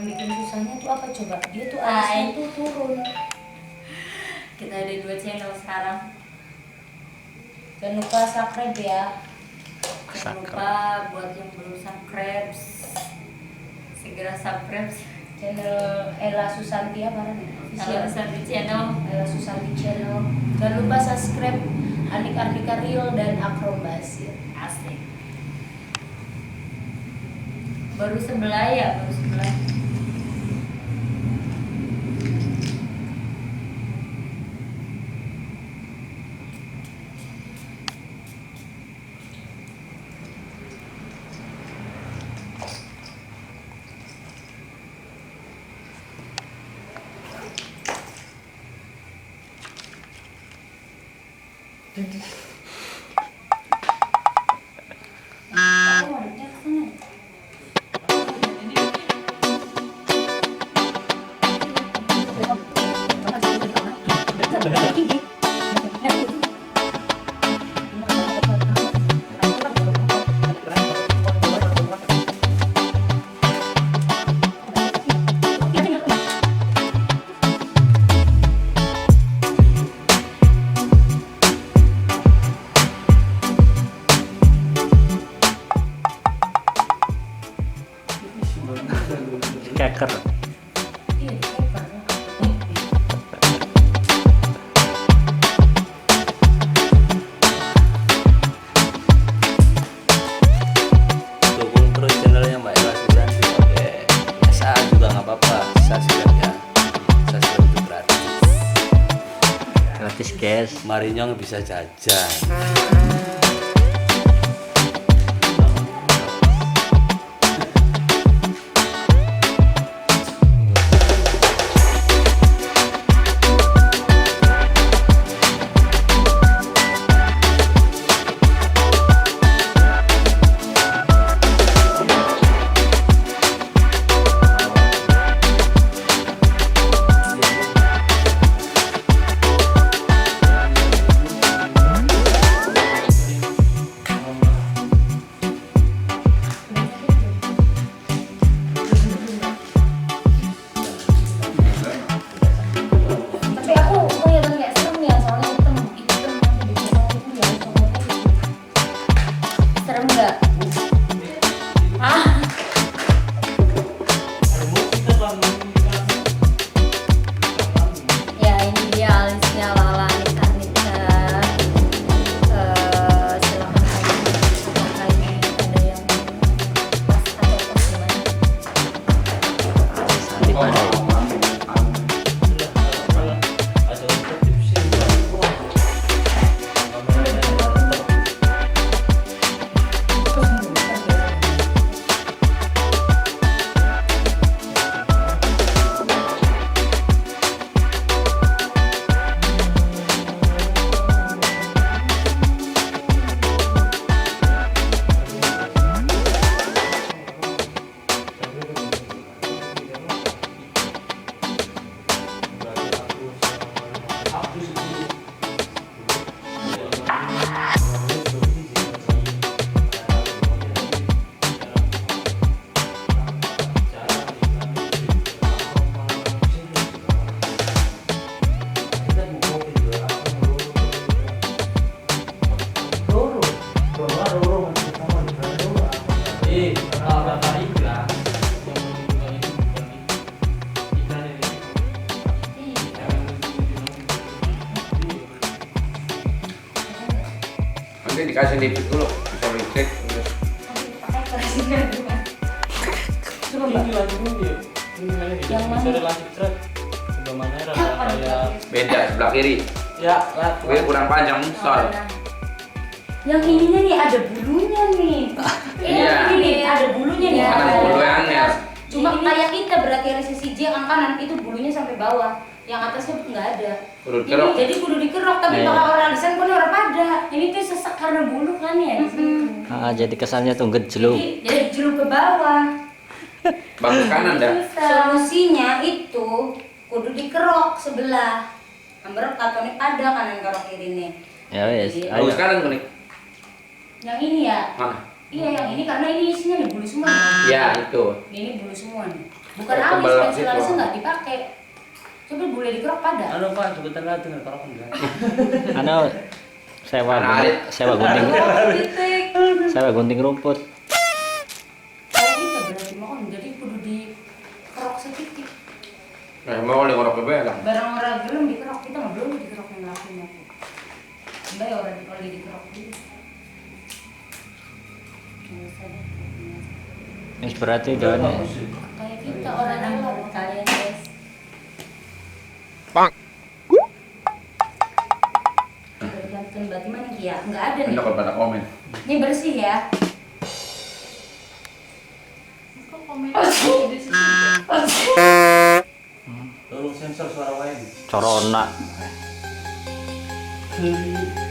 bikin susahnya tuh apa coba? Dia tuh alisnya tuh turun. Kita ada 2 channel sekarang. Jangan lupa subscribe ya. Jangan lupa buat yang belum subscribe, segera subscribe Channel Ella Susanti apa nih? Ella Susanti channel. Ella Susanti channel. Jangan lupa subscribe Anik-Arnika Real dan Akrobasi. Asik. Baru sebelah ya, baru sebelah. Aku waduknya ke sana. Keker. Iya, di paper. Dukung terus channelnya Mbak Ella Susanti. Oke, SA juga nggak apa-apa, subscribe ya. Subscribe itu gratis. Gratis guys. Marinyong bisa jajan. Tapi aku kelihatan kayak serem ya, soalnya hitam nanti di channel itu ya comotnya gitu. Serem nggak? Ah, ya ini dia alisnya Lala Anita Anita. Silakan apakah ini ada yang pas atau pas gimana? Sandi pandai. Nanti dikasih lipstick dulu, bisa lipstick terus. Pakai kerasnya dulu. Coba mbak. Yang mana? Beda sebelah kiri. Ya, Kiri kurang panjang, sol. Yang ininya nih ada bulunya nih. Iya. Ini nih ada bulunya nih. Kanan Ada. bulu yang aneh. Cuma kayak kita berarti yang sisi J yang kanan itu bulunya sampai bawah. Yang atasnya nggak ada. Kudu dikerok. Ini jadi kudu dikerok tapi Iya. bakal orang alisan pun orang pada. Ini tuh sesak karena bulu kan ya di situ. Jadi kesannya tuh gejluk. Jadi jeruk ke bawah. Bagus kanan dah. Solusinya itu kudu dikerok sebelah. Ambrok katone pada kanan karo kiri nih. Ya wes, ayo. Bagus kanan kuning. Yang ini ya? Mana? Iya yang ini karena ini isinya nih bulu semua nih. Iya itu. Ini bulu semua nih. Bukan Kayak alis, tebal pensil gitu. alisnya nggak dipakai. Coba boleh dikerok pada. Halo Pak, sebentar lagi dengan kerok enggak? Anu sewa Arit. sewa gunting Titik. sewa gunting rumput. Kayak gitu berarti mau jadi kudu dikerok sedikit. Nah, mau oleh orang kebelah. Barang orang belum dikerok, kita mah belum dikerok yang lakunya. Mbak ya orang kalau dikerok dulu. Nggak usah deh. Ini berarti jawabannya. Kayak kita Orang orang yang menurut kalian guys. bergantung berarti mana ya? Nggak ada nih. Anda pada komen. Ini bersih ya. Kok komen di situ? Tolong sensor suara wae. Corona. Hei.